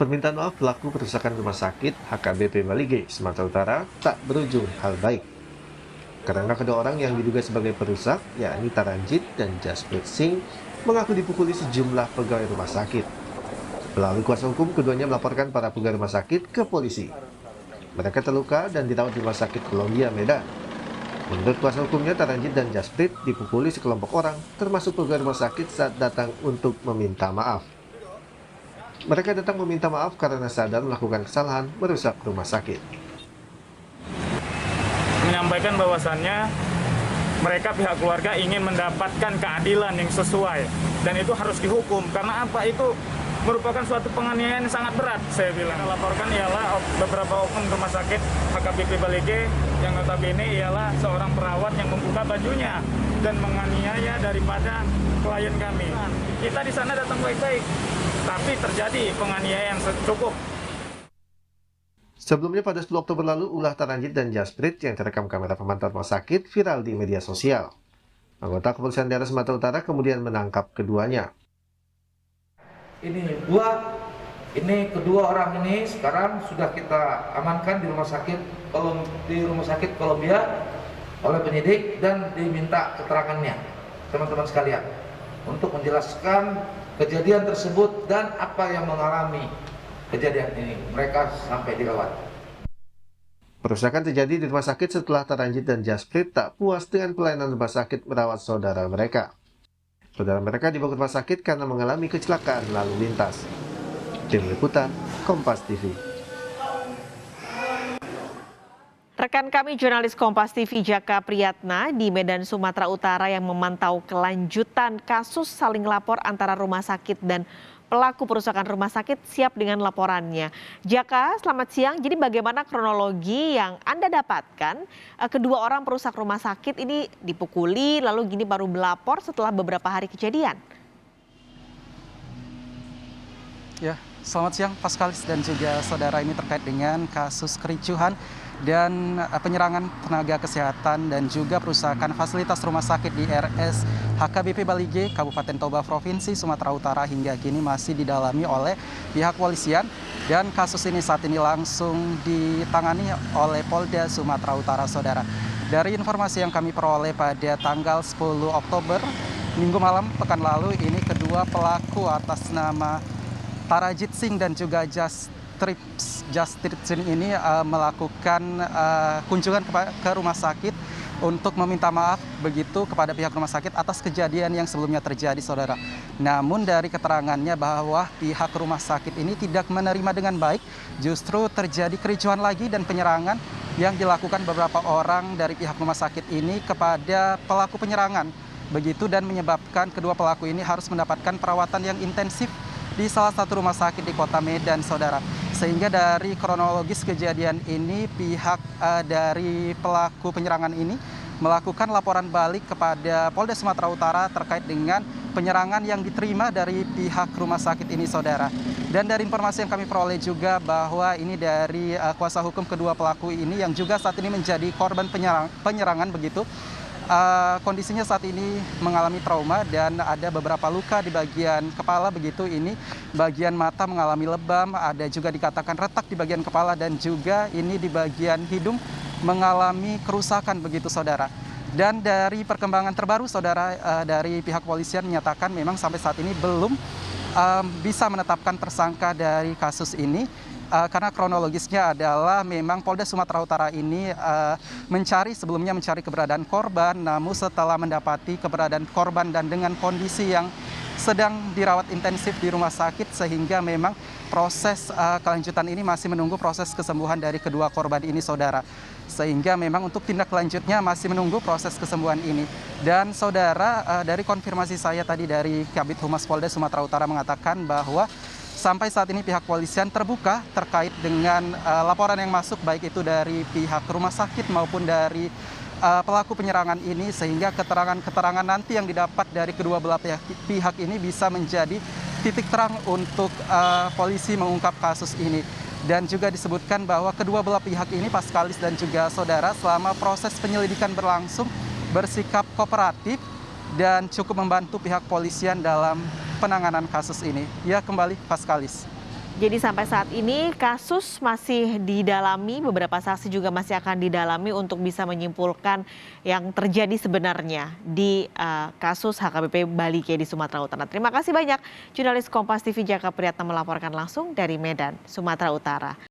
Permintaan maaf pelaku perusakan rumah sakit HKBP Balige, Sumatera Utara tak berujung hal baik. Karena kedua orang yang diduga sebagai perusak, yakni Taranjit dan Jasprit Singh, mengaku dipukuli sejumlah pegawai rumah sakit. Melalui kuasa hukum, keduanya melaporkan para pegawai rumah sakit ke polisi. Mereka terluka dan dirawat di rumah sakit Columbia, Medan. Menurut kuasa hukumnya, Taranjit dan Jasprit dipukuli sekelompok orang, termasuk pegawai rumah sakit saat datang untuk meminta maaf. Mereka datang meminta maaf karena sadar melakukan kesalahan merusak rumah sakit. Menyampaikan bahwasannya mereka pihak keluarga ingin mendapatkan keadilan yang sesuai dan itu harus dihukum karena apa, itu merupakan suatu penganiayaan yang sangat berat. Saya bilang laporkan ialah beberapa oknum rumah sakit HKBP Balige yang notabene ialah seorang perawat yang membuka bajunya dan menganiaya daripada klien kami. Kita di sana datang baik-baik, tapi terjadi penganiayaan yang cukup. Sebelumnya pada 10 Oktober lalu, ulah Taranjit dan Jasprit yang terekam kamera pemantau rumah sakit viral di media sosial. Anggota Kepolisian Daerah Sumatera Utara kemudian menangkap keduanya. Ini kedua orang ini sekarang sudah kita amankan di rumah sakit Columbia oleh penyidik dan diminta keterangannya, teman-teman sekalian, untuk menjelaskan kejadian tersebut dan apa yang mengalami kejadian ini. Mereka sampai dirawat. Perusakan terjadi di rumah sakit setelah Taranjit dan Jasprit tak puas dengan pelayanan rumah sakit merawat saudara mereka. Saudara mereka dibawa ke rumah sakit karena mengalami kecelakaan lalu lintas. Tim Liputan, Kompas TV. Rekan kami jurnalis Kompas TV Jaka Priyatna di Medan, Sumatera Utara yang memantau kelanjutan kasus saling lapor antara rumah sakit dan pelaku perusakan rumah sakit siap dengan laporannya. Jaka, selamat siang. Jadi bagaimana kronologi yang Anda dapatkan? Kedua orang perusak rumah sakit ini dipukuli lalu gini baru melapor setelah beberapa hari kejadian. Ya, selamat siang Paskalis dan juga saudara, ini terkait dengan kasus kericuhan dan penyerangan tenaga kesehatan dan juga perusakan fasilitas rumah sakit di RS HKBP Balige, Kabupaten Toba, Provinsi Sumatera Utara hingga kini masih didalami oleh pihak kepolisian dan kasus ini saat ini langsung ditangani oleh Polda Sumatera Utara, saudara. Dari informasi yang kami peroleh pada tanggal 10 Oktober, Minggu malam pekan lalu, ini kedua pelaku atas nama Taranjit Singh dan juga Jasprit Singh ini melakukan kunjungan ke rumah sakit untuk meminta maaf begitu kepada pihak rumah sakit atas kejadian yang sebelumnya terjadi, saudara. Namun dari keterangannya bahwa pihak rumah sakit ini tidak menerima dengan baik, justru terjadi kericuhan lagi dan penyerangan yang dilakukan beberapa orang dari pihak rumah sakit ini kepada pelaku penyerangan. Begitu dan menyebabkan kedua pelaku ini harus mendapatkan perawatan yang intensif di salah satu rumah sakit di kota Medan, saudara. Sehingga dari kronologis kejadian ini, pihak dari pelaku penyerangan ini melakukan laporan balik kepada Polda Sumatera Utara terkait dengan penyerangan yang diterima dari pihak rumah sakit ini, saudara. Dan dari informasi yang kami peroleh juga bahwa ini dari kuasa hukum kedua pelaku ini yang juga saat ini menjadi korban penyerangan begitu. Kondisinya saat ini mengalami trauma dan ada beberapa luka di bagian kepala begitu, ini bagian mata mengalami lebam, ada juga dikatakan retak di bagian kepala dan juga ini di bagian hidung mengalami kerusakan begitu, saudara. Dan dari perkembangan terbaru, saudara, dari pihak kepolisian menyatakan memang sampai saat ini belum bisa menetapkan tersangka dari kasus ini. Karena kronologisnya adalah memang Polda Sumatera Utara ini sebelumnya mencari keberadaan korban, namun setelah mendapati keberadaan korban dan dengan kondisi yang sedang dirawat intensif di rumah sakit, sehingga memang proses kelanjutan ini masih menunggu proses kesembuhan dari kedua korban ini, saudara. Sehingga memang untuk tindak lanjutnya masih menunggu proses kesembuhan ini. Dan saudara, dari konfirmasi saya tadi dari Kabid Humas Polda Sumatera Utara mengatakan bahwa sampai saat ini pihak kepolisian terbuka terkait dengan laporan yang masuk baik itu dari pihak rumah sakit maupun dari pelaku penyerangan ini, sehingga keterangan-keterangan nanti yang didapat dari kedua belah pihak ini bisa menjadi titik terang untuk polisi mengungkap kasus ini. Dan juga disebutkan bahwa kedua belah pihak ini, Paskalis dan juga saudara, selama proses penyelidikan berlangsung bersikap kooperatif dan cukup membantu pihak polisian dalam penanganan kasus ini. Ya, kembali Paskalis. Jadi sampai saat ini kasus masih didalami, beberapa saksi juga masih akan didalami untuk bisa menyimpulkan yang terjadi sebenarnya di kasus HKBP Bali G di Sumatera Utara. Terima kasih banyak jurnalis Kompas TV Jaka Priyatna melaporkan langsung dari Medan, Sumatera Utara.